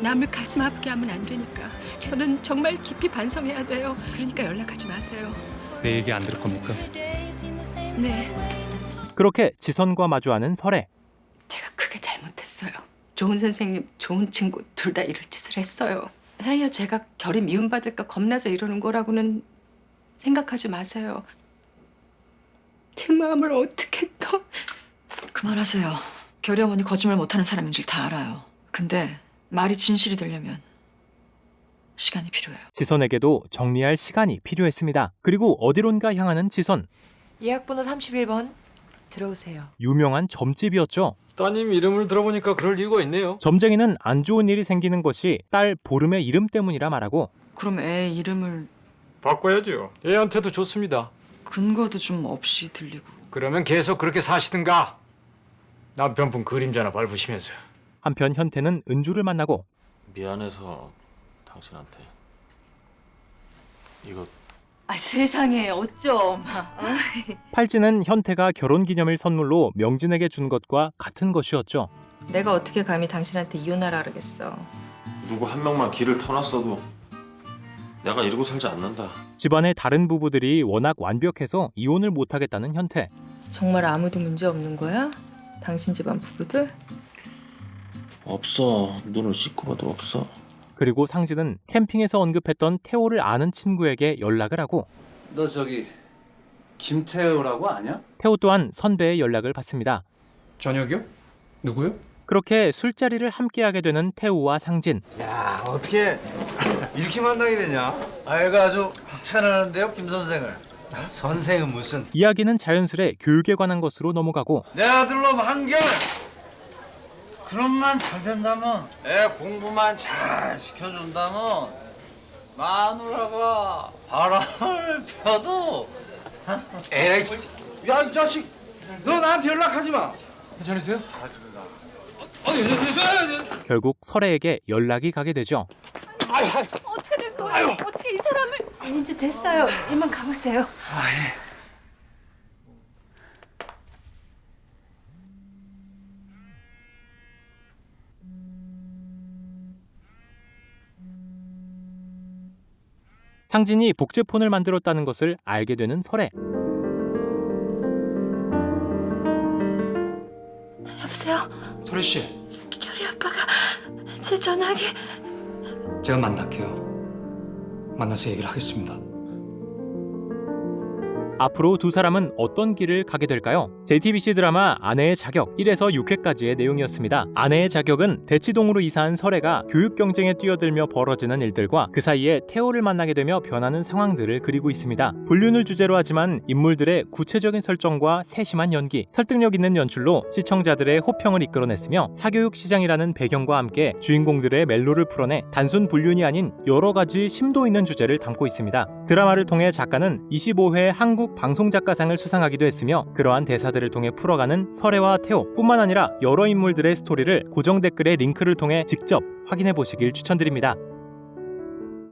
남을 가슴 아프게 하면 안 되니까. 저는 정말 깊이 반성해야 돼요. 그러니까 연락하지 마세요. 내 얘기 안 들을 겁니까? 네. 그렇게 지선과 마주하는 설애. 제가 크게 잘못했어요. 좋은 선생님, 좋은 친구 둘 다 이럴 짓을 했어요. 하여 제가 결이 미움받을까 겁나서 이러는 거라고는 생각하지 마세요. 제 마음을 어떻게 또... 그만하세요. 결이 어머니 거짓말 못하는 사람인 줄 다 알아요. 근데 말이 진실이 되려면 시간이 필요해요. 지선에게도 정리할 시간이 필요했습니다. 그리고 어디론가 향하는 지선. 예약번호 31번 들어오세요. 유명한 점집이었죠. 따님 이름을 들어보니까 그럴 이유가 있네요. 점쟁이는 안 좋은 일이 생기는 것이 딸 보름의 이름 때문이라 말하고 그럼 애 이름을 바꿔야죠. 애한테도 좋습니다. 근거도 좀 없이 들리고. 그러면 계속 그렇게 사시든가. 남편분 그림자나 밟으시면서. 한편 현태는 은주를 만나고 미안해서 당신한테 이거 아 세상에 어쩜. 팔찌는 현태가 결혼기념일 선물로 명진에게 준 것과 같은 것이었죠. 내가 어떻게 감히 당신한테 이혼하라 그러겠어. 누구 한 명만 길을 터놨어도 내가 이러고 살지 않는다. 집안의 다른 부부들이 워낙 완벽해서 이혼을 못하겠다는 현태. 정말 아무도 문제 없는 거야? 당신 집안 부부들? 없어. 눈을 씻고 봐도 없어. 그리고 상진은 캠핑에서 언급했던 태호를 아는 친구에게 연락을 하고 너 저기 김태호라고 아냐? 태호 또한 선배의 연락을 받습니다. 저녁이요? 누구요? 그렇게 술자리를 함께하게 되는 태호와 상진. 야, 어떻게 이렇게 만나게 되냐? 아이가 아주 극찬하는데요, 김 선생을. 선생은 무슨? 이야기는 자연스레 교육에 관한 것으로 넘어가고 내 아들놈 한결! 그럼만 잘 된다면, 애 공부만 잘 시켜준다면 마누라가 바람을 펴도 에이, 야, 이 자식! 너 나한테 연락하지 마! 괜찮으세요? 결국 설애에게 연락이 가게 되죠. 어떻게 된 거예요? 어떻게 이 사람을... 이제 됐어요. 이만 가보세요. 상진이 복제폰을 만들었다는 것을 알게 되는 설애. 여보세요? 소리 씨, 결이 아빠가 제 전화기... 제가 만날게요. 만나서 얘기를 하겠습니다. 앞으로 두 사람은 어떤 길을 가게 될까요? JTBC 드라마 아내의 자격 1에서 6회까지의 내용이었습니다. 아내의 자격은 대치동으로 이사한 설애가 교육 경쟁에 뛰어들며 벌어지는 일들과 그 사이에 태호를 만나게 되며 변하는 상황들을 그리고 있습니다. 불륜을 주제로 하지만 인물들의 구체적인 설정과 세심한 연기, 설득력 있는 연출로 시청자들의 호평을 이끌어냈으며 사교육 시장이라는 배경과 함께 주인공들의 멜로를 풀어내 단순 불륜이 아닌 여러 가지 심도 있는 주제를 담고 있습니다. 드라마를 통해 작가는 25회 한국 방송작가상을 수상하기도 했으며 그러한 대사들을 통해 풀어가는 설애와 태호 뿐만 아니라 여러 인물들의 스토리를 고정 댓글의 링크를 통해 직접 확인해 보시길 추천드립니다.